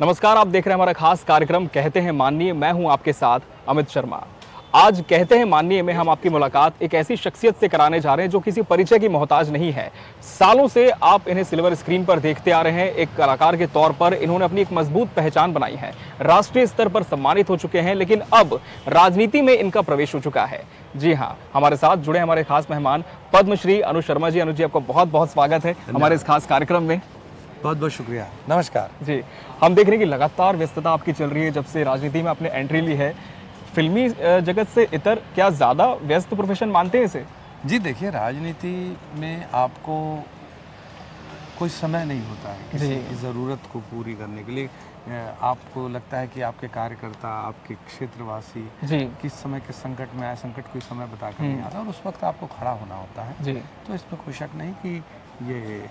नमस्कार, आप देख रहे हैं हमारा खास कार्यक्रम कहते हैं माननीय। मैं हूं आपके साथ अमित शर्मा। आज कहते हैं माननीय में हम आपकी मुलाकात एक ऐसी शख्सियत से कराने जा रहे हैं जो किसी परिचय की मोहताज नहीं है। सालों से आप इन्हें सिल्वर स्क्रीन पर देखते आ रहे हैं। एक कलाकार के तौर पर इन्होंने अपनी एक मजबूत पहचान बनाई है, राष्ट्रीय स्तर पर सम्मानित हो चुके हैं, लेकिन अब राजनीति में इनका प्रवेश हो चुका है। जी हाँ, हमारे साथ जुड़े हमारे खास मेहमान पद्मश्री अनु शर्मा जी। अनु जी, आपका बहुत बहुत स्वागत है हमारे इस खास कार्यक्रम में। बहुत बहुत शुक्रिया, नमस्कार जी। हम देख रहे हैं कि लगातार व्यस्तता आपकी चल रही है जब से राजनीति में आपने एंट्री ली है। फिल्मी जगत से इतर क्या ज़्यादा व्यस्त प्रोफेशन मानते हैं इसे? जी देखिए, राजनीति में आपको कोई समय नहीं होता है किसी की ज़रूरत को पूरी करने के लिए। आपको लगता है कि आपके कार्यकर्ता, आपके क्षेत्रवासी किस समय के संकट में आए, संकट कोई समय बता कर नहीं आता और उस वक्त आपको खड़ा होना होता है। जी। तो इसमें कोई शक नहीं कि ये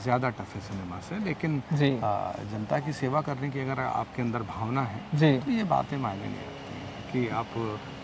ज़्यादा टफ है सिनेमा से, लेकिन जनता की सेवा करने की अगर आपके अंदर भावना है तो ये बातें मायने नहीं रखती हैं कि आप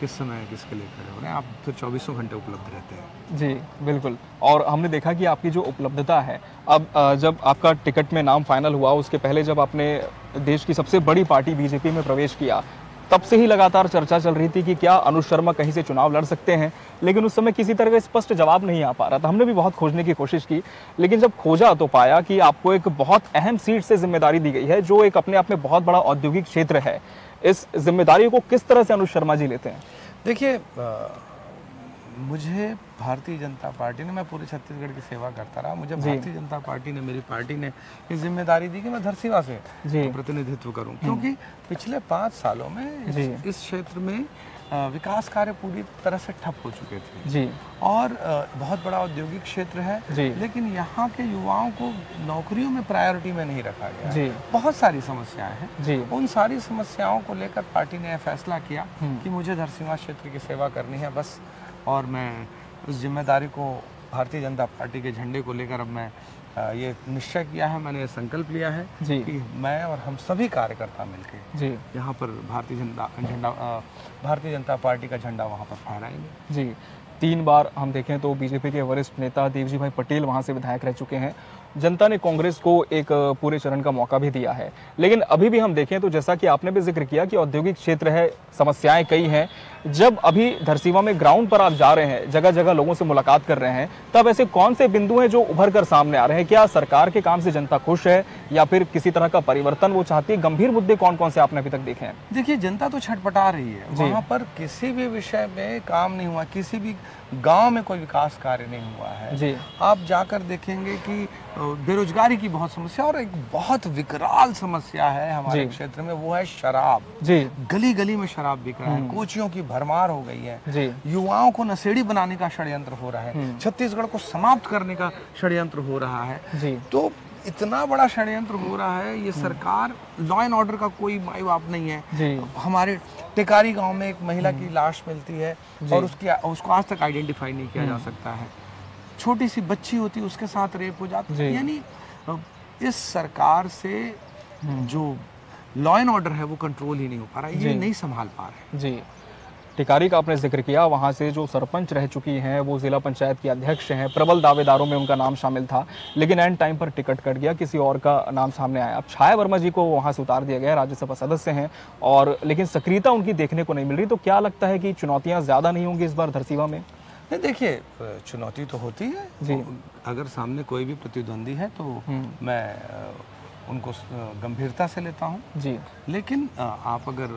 किस समय किसके लिए खड़े हो रहे हैं। आप फिर 24 घंटे उपलब्ध रहते हैं। जी बिल्कुल। और हमने देखा कि आपकी जो उपलब्धता है, अब जब आपका टिकट में नाम फाइनल हुआ, उसके पहले जब आपने देश की सबसे बड़ी पार्टी बीजेपी में प्रवेश किया, तब से ही लगातार चर्चा चल रही थी कि क्या अनु शर्मा कहीं से चुनाव लड़ सकते हैं, लेकिन उस समय किसी तरह का स्पष्ट जवाब नहीं आ पा रहा था। हमने भी बहुत खोजने की कोशिश की, लेकिन जब खोजा तो पाया कि आपको एक बहुत अहम सीट से जिम्मेदारी दी गई है, जो एक अपने आप में बहुत बड़ा औद्योगिक क्षेत्र है। इस जिम्मेदारी को किस तरह से अनु शर्मा जी लेते हैं? देखिए, मुझे भारतीय जनता पार्टी ने, मैं पूरे छत्तीसगढ़ की सेवा करता रहा, मुझे भारतीय जनता पार्टी ने, मेरी पार्टी ने ये जिम्मेदारी दी कि मैं धरसींवा से प्रतिनिधित्व करूं, क्योंकि पिछले 5 सालों में इस क्षेत्र में विकास कार्य पूरी तरह से ठप हो चुके थे और बहुत बड़ा औद्योगिक क्षेत्र है, लेकिन यहाँ के युवाओं को नौकरियों में प्रायोरिटी में नहीं रखा गया। बहुत सारी समस्याएं हैं। उन सारी समस्याओं को लेकर पार्टी ने फैसला किया कि मुझे धरसींवा क्षेत्र की सेवा करनी है बस, और मैं उस जिम्मेदारी को भारतीय जनता पार्टी के झंडे को लेकर अब मैं ये निश्चय किया है, मैंने संकल्प लिया है कि मैं और हम सभी कार्यकर्ता मिलकर यहाँ पर भारतीय जनता पार्टी का झंडा वहाँ पर फहराएंगे। जी। 3 बार हम देखें तो बीजेपी के वरिष्ठ नेता देवजी भाई पटेल वहाँ से विधायक रह चुके हैं। जनता ने कांग्रेस को एक पूरे चरण का मौका भी दिया है, लेकिन अभी भी हम देखें तो जैसा कि आपने भी जिक्र किया कि औद्योगिक क्षेत्र है, समस्याएं कई हैं। जब अभी धरसींवा में ग्राउंड पर आप जा रहे हैं, जगह जगह लोगों से मुलाकात कर रहे हैं, तब ऐसे कौन से बिंदु हैं जो उभर कर सामने आ रहे हैं? क्या सरकार के काम से जनता खुश है या फिर किसी तरह का परिवर्तन वो चाहती है? गंभीर मुद्दे कौन कौन से आपने अभी तक देखे हैं? देखिए, जनता तो छटपटा रही है। वहाँ पर किसी भी विषय में काम नहीं हुआ, किसी भी गांव में कोई विकास कार्य नहीं हुआ है। आप जाकर देखेंगे कि बेरोजगारी की बहुत समस्या, और एक बहुत विकराल समस्या है हमारे क्षेत्र में, वो है शराब। गली गली में शराब बिक रहा है, कोचियों की भरमार हो गई है, युवाओं को नशेड़ी बनाने का षड्यंत्र हो रहा है, छत्तीसगढ़ को समाप्त करने का षड्यंत्र हो रहा है। तो इतना बड़ा षड्यंत्र हो रहा है, ये सरकार, लॉ एंड ऑर्डर का कोई माई बाप नहीं है। हमारे टेकारी गांव में एक महिला की लाश मिलती है और उसको आज तक आइडेंटिफाई नहीं किया जा सकता है। छोटी सी बच्ची होती है, उसके साथ रेप हो जाता है। यानी इस सरकार से जो लॉ एंड ऑर्डर है वो कंट्रोल ही नहीं हो पा रहा है, ये नहीं संभाल पा रहे। टिकारी का आपने जिक्र किया, वहाँ से जो सरपंच रह चुकी हैं वो जिला पंचायत की अध्यक्ष हैं, प्रबल दावेदारों में उनका नाम शामिल था, लेकिन एंड टाइम पर टिकट कट गया, किसी और का नाम सामने आया। अब छाया वर्मा जी को वहाँ से उतार दिया गया, राज्यसभा सदस्य हैं, और लेकिन सक्रियता उनकी देखने को नहीं मिल रही। तो क्या लगता है कि चुनौतियाँ ज़्यादा नहीं होंगी इस बार धरसींवा में? नहीं, देखिए, चुनौती तो होती है। अगर सामने कोई भी प्रतिद्वंदी है तो मैं उनको गंभीरता से लेता हूँ, लेकिन आप अगर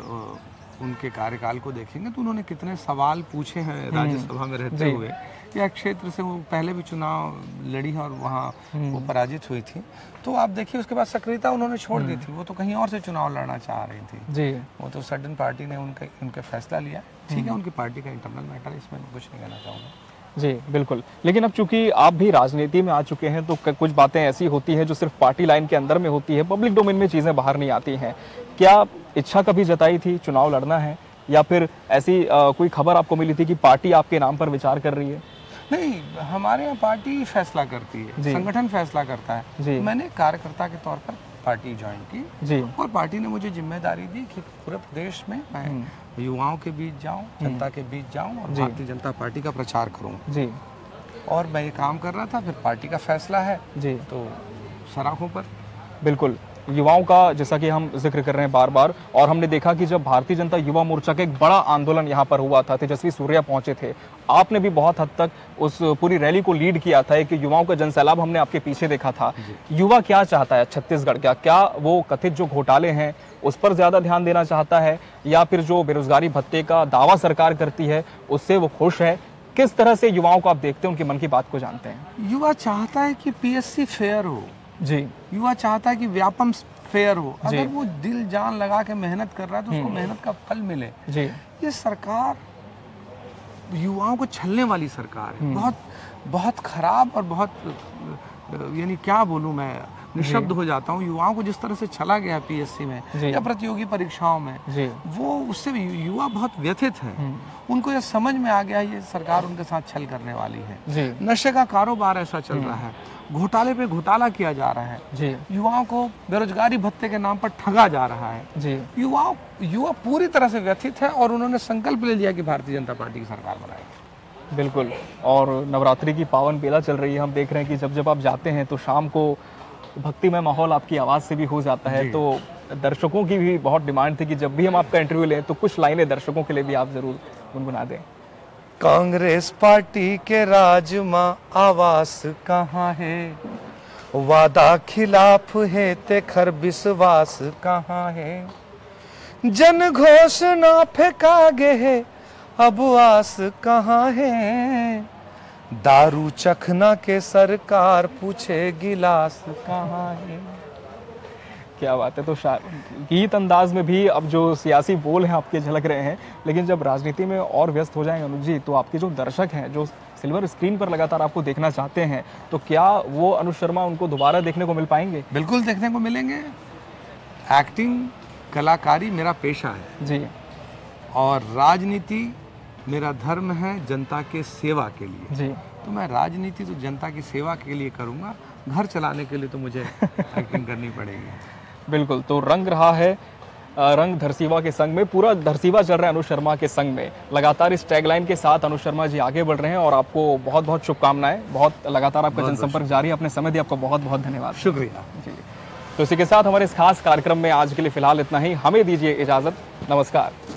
उनके कार्यकाल को देखेंगे तो उन्होंने कितने सवाल पूछे हैं राज्यसभा में रहते हुए। या क्षेत्र से वो पहले भी चुनाव लड़ी है और वहाँ वो पराजित हुई थी। तो आप देखिए, उसके बाद सक्रियता उन्होंने छोड़ दी थी, वो तो कहीं और से चुनाव लड़ना चाह रही थी। वो तो सडन पार्टी ने उनके फैसला लिया। ठीक है, उनकी पार्टी का इंटरनल मैटर है, इसमें कुछ नहीं कहना चाहूँगा। जी बिल्कुल। लेकिन अब चूंकि आप भी राजनीति में आ चुके हैं तो कुछ बातें ऐसी होती हैं जो सिर्फ पार्टी लाइन के अंदर में होती है, पब्लिक डोमेन में चीज़ें बाहर नहीं आती हैं। क्या इच्छा कभी जताई थी चुनाव लड़ना है, या फिर ऐसी कोई खबर आपको मिली थी कि पार्टी आपके नाम पर विचार कर रही है? नहीं, हमारे यहाँ पार्टी फैसला करती है, संगठन फैसला करता है। मैंने कार्यकर्ता के तौर पर पार्टी ज्वाइन की और पार्टी ने मुझे जिम्मेदारी दी कि पूरे प्रदेश में मैं युवाओं के बीच जाऊं, जनता के बीच जाऊं और भारतीय जनता पार्टी का प्रचार करूं। और मैं ये काम कर रहा था, फिर पार्टी का फैसला है तो सराहों पर। बिल्कुल। युवाओं का, जैसा कि हम जिक्र कर रहे हैं बार बार, और हमने देखा कि जब भारतीय जनता युवा मोर्चा का एक बड़ा आंदोलन यहाँ पर हुआ था, तेजस्वी सूर्या पहुंचे थे, आपने भी बहुत हद तक उस पूरी रैली को लीड किया था। एक युवाओं का जनसैलाब हमने आपके पीछे देखा था। युवा क्या चाहता है छत्तीसगढ़ का? क्या वो कथित जो घोटाले हैं उस पर ज्यादा ध्यान देना चाहता है, या फिर जो बेरोजगारी भत्ते का दावा सरकार करती है उससे वो खुश है? किस तरह से युवाओं को आप देखते हैं, उनकी मन की बात को जानते हैं? युवा चाहता है कि पीएससी फेयर हो जी। युवा चाहता है कि व्यापम फेयर हो। अगर वो दिल जान लगा के मेहनत कर रहा है तो उसको मेहनत का फल मिले जी। ये सरकार युवाओं को छलने वाली सरकार है, बहुत बहुत खराब और बहुत, यानी क्या बोलूं मैं, निशब्द हो जाता हूँ। युवाओं को जिस तरह से छला गया पीएससी में या प्रतियोगी परीक्षाओं में, वो उससे युवा बहुत व्यथित हैं। उनको ये समझ में आ गया ये सरकार उनके साथ छल करने वाली है। नशे का कारोबार ऐसा चल रहा है, घोटाले पे घोटाला किया जा रहा है, युवाओं को बेरोजगारी भत्ते के नाम पर ठगा जा रहा है। युवा पूरी तरह से व्यथित है और उन्होंने संकल्प ले लिया कि भारतीय जनता पार्टी की सरकार बनाएगी। बिल्कुल। और नवरात्रि की पावन बेला चल रही है, हम देख रहे हैं कि जब जब आप जाते हैं तो शाम को भक्तिमय माहौल आपकी आवाज़ से भी हो जाता है। तो दर्शकों की भी बहुत डिमांड थी कि जब भी हम आपका इंटरव्यू लें तो कुछ लाइनें दर्शकों के लिए भी आप जरूर गुनगुना दें। कांग्रेस पार्टी के राज में आवास कहाँ है, वादा खिलाफ है तेखर विश्वास कहाँ है, जन घोषणा फेंका गे है अब आस कहाँ है, दारू चखना के सरकार पूछे गिलास कहाँ है। क्या बात है। तो गीत अंदाज में भी अब जो सियासी बोल हैं आपके झलक रहे हैं, लेकिन जब राजनीति में और व्यस्त हो जाएंगे अनुज जी, तो आपके जो दर्शक हैं जो सिल्वर स्क्रीन पर लगातार आपको देखना चाहते हैं, तो क्या वो अनुज शर्मा उनको दोबारा देखने को मिल पाएंगे? बिल्कुल देखने को मिलेंगे। एक्टिंग, कलाकारी मेरा पेशा है जी, और राजनीति मेरा धर्म है जनता के सेवा के लिए जी। तो मैं राजनीति तो जनता की सेवा के लिए करूंगा, घर चलाने के लिए तो मुझे एक्टिंग करनी पड़ेगी। बिल्कुल। तो रंग रहा है रंग धरसीवा के संग में, पूरा धरसीवा चल रहा है अनुज शर्मा के संग में। लगातार इस टैगलाइन के साथ अनुज शर्मा जी आगे बढ़ रहे हैं और आपको बहुत बहुत शुभकामनाएं। बहुत लगातार आपका जनसंपर्क जारी है। अपने समय दिया, आपका बहुत बहुत धन्यवाद। शुक्रिया जी। तो इसी के साथ हमारे इस खास कार्यक्रम में आज के लिए फिलहाल इतना ही। हमें दीजिए इजाजत। नमस्कार।